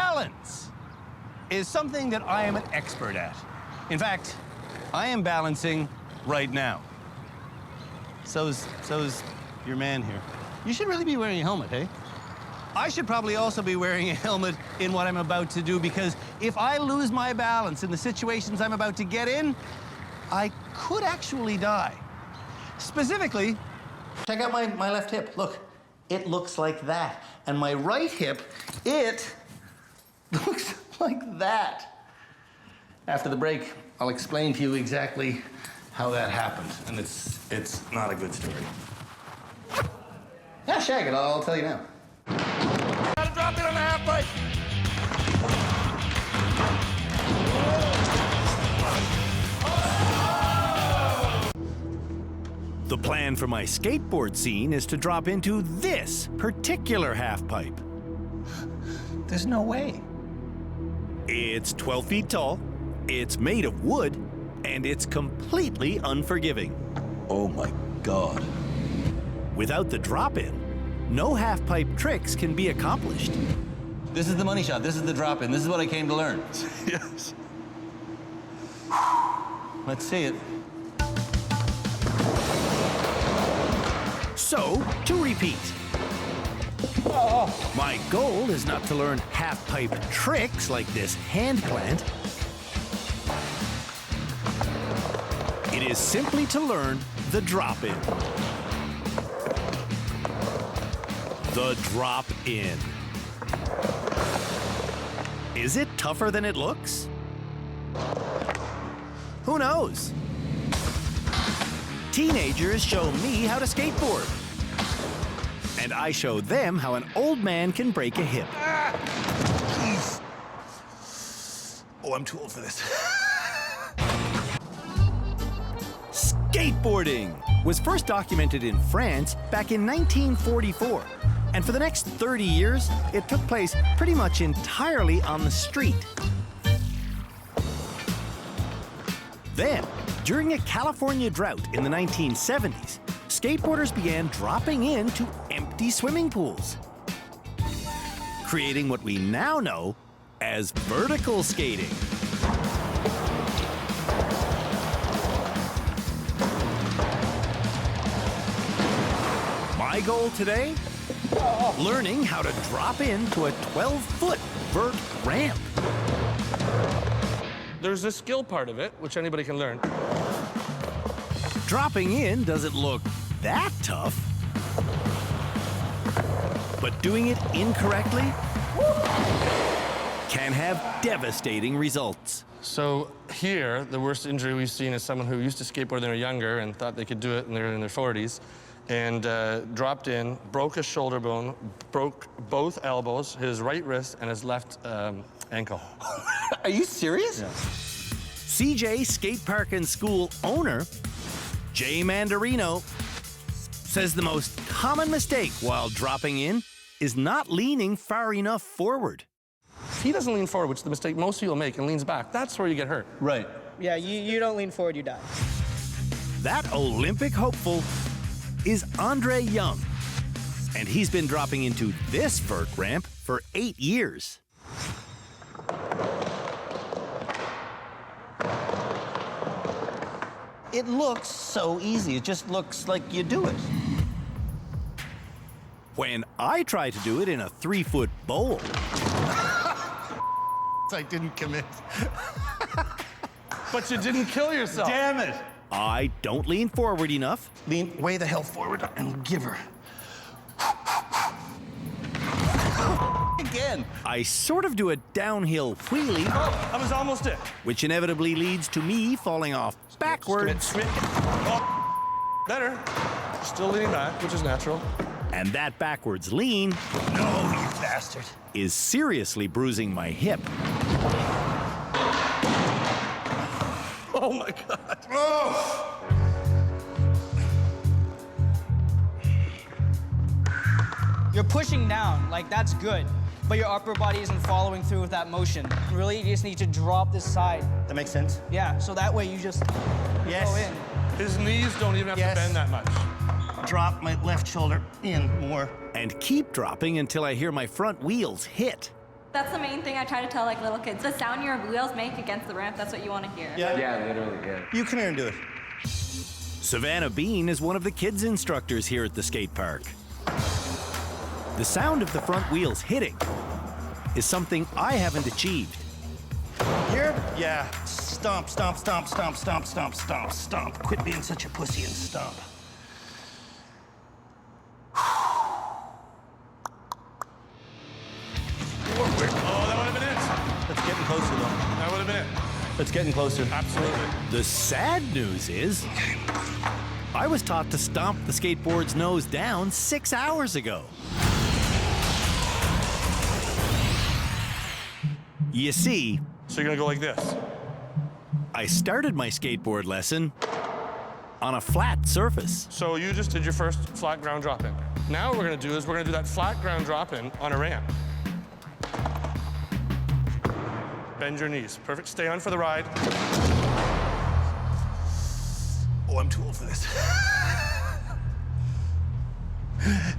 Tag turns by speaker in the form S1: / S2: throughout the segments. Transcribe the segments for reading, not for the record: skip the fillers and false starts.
S1: balance is something that I am an expert at. In fact, I am balancing right now. So's your man here. You should really be wearing a helmet, hey? I should probably also be wearing a helmet in what I'm about to do, because if I lose my balance in the situations I'm about to get in, I could actually die. Specifically, check out my left hip. Look, it looks like that. And my right hip, it looks like that. After the break, I'll explain to you exactly how that happened. And it's not a good story. Yeah, shag it, I'll tell you now. Gotta drop it on the half pipe. The plan for my skateboard scene is to drop into this particular half pipe. There's no way. It's 12 feet tall, it's made of wood, and it's completely unforgiving. Oh my God. Without the drop-in, no half-pipe tricks can be accomplished. This is the money shot, this is the drop-in, this is what I came to learn. Yes. Let's see it. So, to repeat. My goal is not to learn half-pipe tricks like this hand plant. It is simply to learn the drop-in. The drop-in. Is it tougher than it looks? Who knows? Teenagers show me how to skateboard. And I show them how an old man can break a hip. Oh, I'm too old for this. Skateboarding was first documented in France back in 1944. And for the next 30 years, it took place pretty much entirely on the street. Then, during a California drought in the 1970s, skateboarders began dropping into empty swimming pools, creating what we now know as vertical skating. My goal today? Learning how to drop into a 12-foot vert ramp.
S2: There's a skill part of it, which anybody can learn.
S1: Dropping in doesn't look that tough, but doing it incorrectly can have devastating results.
S2: So here, the worst injury we've seen is someone who used to skateboard when they were younger and thought they could do it when they were in their 40s, and dropped in, broke his shoulder bone, broke both elbows, his right wrist, and his left ankle.
S1: Are you serious?
S2: Yeah.
S1: CJ Skatepark and School owner, Jay Mandarino, says the most common mistake while dropping in is not leaning far enough forward.
S2: If he doesn't lean forward, which is the mistake most people make, and leans back, that's where you get hurt.
S1: Right.
S3: Yeah, you don't lean forward, you die.
S1: That Olympic hopeful is Andre Young, and he's been dropping into this vert ramp for 8 years. It looks so easy. It just looks like you do it. When I try to do it in a 3-foot bowl, I didn't commit.
S2: But you didn't kill yourself.
S1: Damn it! I don't lean forward enough. Lean way the hell forward and give her. Again. I sort of do a downhill wheelie.
S2: Oh, that was almost it.
S1: Which inevitably leads to me falling off backwards.
S2: Oh, better. Still leaning back, which is natural.
S1: And that backwards lean, no, you bastard, is seriously bruising my hip.
S2: Oh my God.
S1: Oh!
S3: You're pushing down, like that's good, but your upper body isn't following through with that motion. Really, you just need to drop this side.
S1: That makes sense?
S3: Yeah, so that way you just go in.
S2: His knees don't even have to bend that much.
S1: Drop my left shoulder in more. And keep dropping until I hear my front wheels hit.
S4: That's the main thing I try to tell like little kids. The sound your wheels make against the ramp, that's what you want to hear.
S5: Yeah, literally, yeah.
S1: You come here and do it.
S6: Savannah Bean is one of the kids' instructors here at the skate park. The sound of the front wheels hitting is something I haven't achieved.
S1: Here? Yeah. Stomp, stomp, stomp, stomp, stomp, stomp, stomp, stomp. Quit being such a pussy and stomp.
S2: Oh, that would have been it.
S1: That's getting closer, though.
S2: That would have been it.
S1: That's getting closer.
S2: Absolutely.
S6: The sad news is, I was taught to stomp the skateboard's nose down 6 hours ago. You see,
S2: So you're gonna go like this.
S6: I started my skateboard lesson on a flat surface.
S2: So you just did your first flat ground drop in. Now what we're gonna do is we're gonna do that flat ground drop in on a ramp. Bend your knees. Perfect. Stay on for the ride.
S1: Oh, I'm too old for this.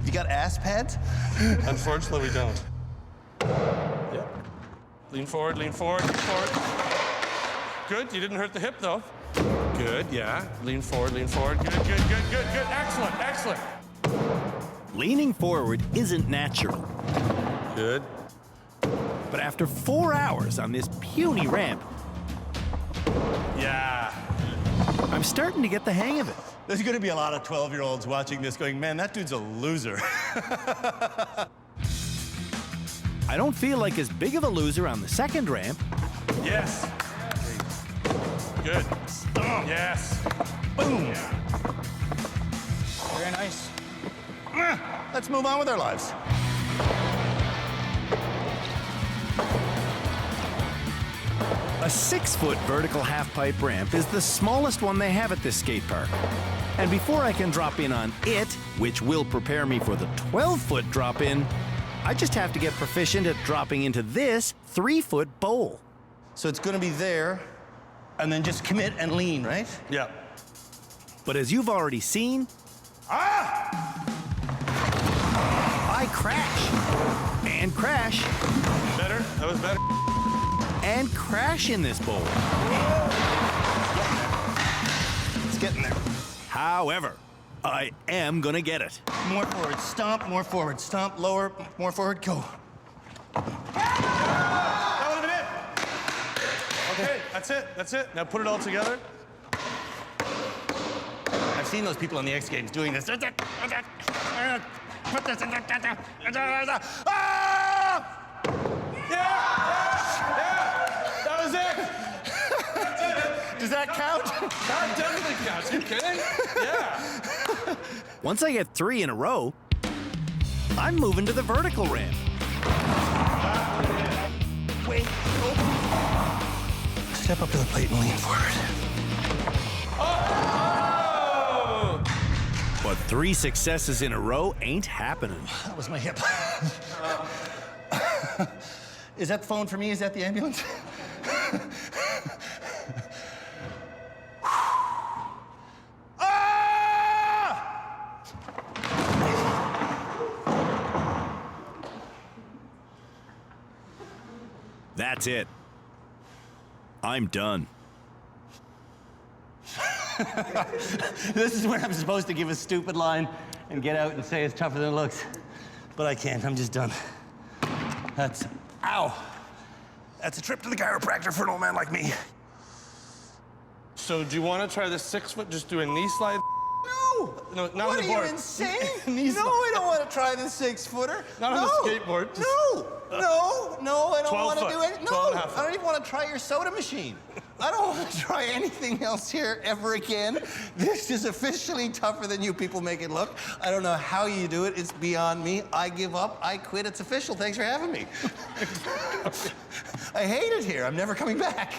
S1: You got ass pads?
S2: Unfortunately, we don't. Yeah. Lean forward, lean forward, lean forward. Good. You didn't hurt the hip, though. Good, yeah. Lean forward, lean forward. Good, good, good, good, good. Excellent, excellent.
S6: Leaning forward isn't natural,
S2: Good.
S6: but after 4 hours on this puny ramp,
S2: Yeah.
S6: I'm starting to get the hang of it.
S1: There's gonna be a lot of 12-year-olds watching this going, man, that dude's a loser.
S6: I don't feel like as big of a loser on the second ramp.
S2: Yes. Good.
S1: Stomp.
S2: Yes.
S1: Boom.
S3: Very nice.
S1: Let's move on with our lives.
S6: A 6-foot vertical half-pipe ramp is the smallest one they have at this skate park. And before I can drop in on it, which will prepare me for the 12-foot drop-in, I just have to get proficient at dropping into this 3-foot bowl.
S1: So it's gonna be there, and then just commit and lean, right?
S2: Yeah.
S6: But as you've already seen, I crash. And crash.
S2: Better? That was better.
S6: And crash in this bowl.
S1: It's getting there.
S6: However, I am gonna get it.
S1: More forward, stomp, lower, more forward, go.
S2: That would have been it. Okay, that's it. That's it. Now put it all together.
S1: I've seen those people on the X Games doing this. Put this in. Ah!
S2: That was it.
S1: Does that count?
S2: That definitely counts. You kidding? Yeah.
S6: Once I get 3 in a row, I'm moving to the vertical ramp.
S1: Wait. Step up to the plate and lean forward.
S2: Oh!
S6: But 3 successes in a row ain't happening.
S1: That was my hip. Is that the phone for me? Is that the ambulance?
S6: That's it. I'm done.
S1: This is where I'm supposed to give a stupid line and get out and say it's tougher than it looks. But I can't. I'm just done. That's... Ow! That's a trip to the chiropractor for an old man like me.
S2: So do you want to try the 6-foot? Just do a knee slide.
S1: No!
S2: No, not
S1: What
S2: on the
S1: are
S2: board.
S1: you, insane?
S2: Knees
S1: No,
S2: up.
S1: I don't want to try the 6-footer.
S2: Not on the skateboard, just-
S1: No, I don't
S2: 12
S1: want to
S2: foot,
S1: do it.
S2: 12 and a
S1: No,
S2: half
S1: I don't even want to try your soda machine. I don't want to try anything else here ever again. This is officially tougher than you people make it look. I don't know how you do it. It's beyond me. I give up. I quit. It's official. Thanks for having me. I hate it here. I'm never coming back.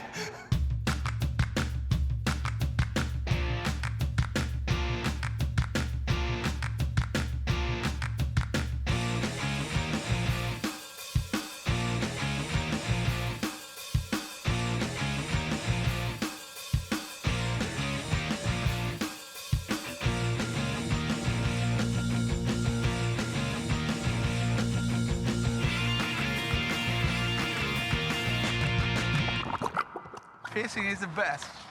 S5: Pacing is the best.